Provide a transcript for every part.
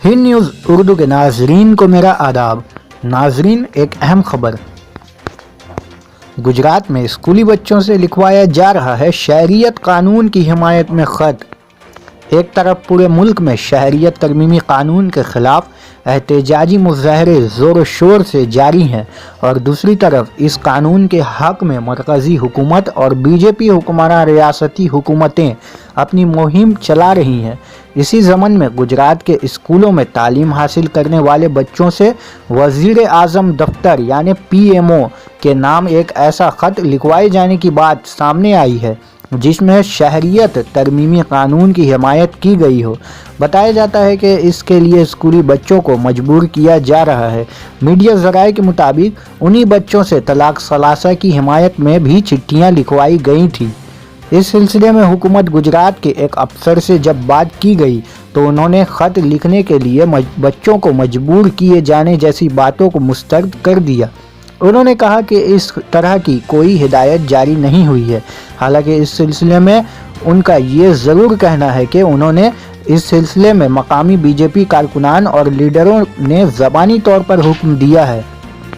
Hind news Urdu के नाजरीन को मेरा आदाब। नाजरीन, एक अहम खबर। गुजरात में स्कूली बच्चों से लिखवाया जा रहा है शहरियत कानून की हिमायत में ख़त। एक तरफ पूरे मुल्क में शहरियत तरमीमी कानून के ख़िलाफ़ एहतजाजी मुज़ाहरे ज़ोर शोर से जारी हैं और दूसरी तरफ इस कानून के हक़ में मरकज़ी हुकूमत और बीजेपी हुक्मरान रियासती हुकूमतें अपनी मुहिम चला रही हैं। इसी ज़मन में गुजरात के स्कूलों में तालीम हासिल करने वाले बच्चों से वज़ीर आज़म दफ्तर यानी PMO के नाम एक ऐसा ख़त लिखवाए जाने की बात सामने आई है जिसमें शहरियत तरमीमी कानून की हिमायत की गई हो। बताया जाता है कि इसके लिए स्कूली बच्चों को मजबूर किया जा रहा है। मीडिया ज़राए के मुताबिक उन्हीं बच्चों से तलाक सलासा की हिमायत में भी चिट्ठियाँ लिखवाई गई थी। इस सिलसिले में हुकूमत गुजरात के एक अफसर से जब बात की गई तो उन्होंने ख़त लिखने के लिए बच्चों को मजबूर किए जाने जैसी बातों को मुस्तरद कर दिया। उन्होंने कहा कि इस तरह की कोई हिदायत जारी नहीं हुई है। हालांकि इस सिलसिले में उनका ये ज़रूर कहना है कि उन्होंने इस सिलसिले में मकामी बीजेपी कारकुनान और लीडरों ने ज़बानी तौर पर हुक्म दिया है।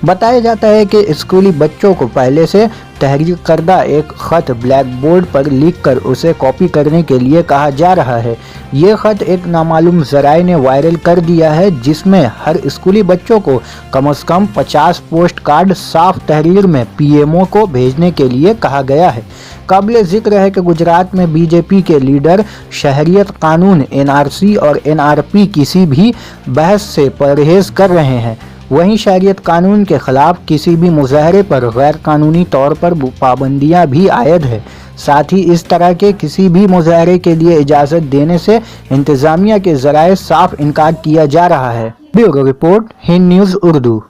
बताया जाता है कि स्कूली बच्चों को पहले से तहरीर करदा एक ख़त ब्लैक बोर्ड पर लिख कर उसे कॉपी करने के लिए कहा जा रहा है। ये ख़त एक नामालूम ज़राए ने वायरल कर दिया है जिसमें हर स्कूली बच्चों को कम से कम 50 पोस्ट कार्ड साफ तहरीर में PMO को भेजने के लिए कहा गया है। काबिल ज़िक्र है कि गुजरात में बीजेपी के लीडर शहरियत कानून NRC और NRP किसी भी बहस से परहेज़ कर रहे हैं। वहीं शहरियत कानून के ख़िलाफ़ किसी भी मुज़ाहरे पर गैर कानूनी तौर पर पाबंदियां भी आयद है। साथ ही इस तरह के किसी भी मुज़ाहरे के लिए इजाज़त देने से इंतज़ामिया के ज़राए साफ इनकार किया जा रहा है। Bureau report, Hind news Urdu.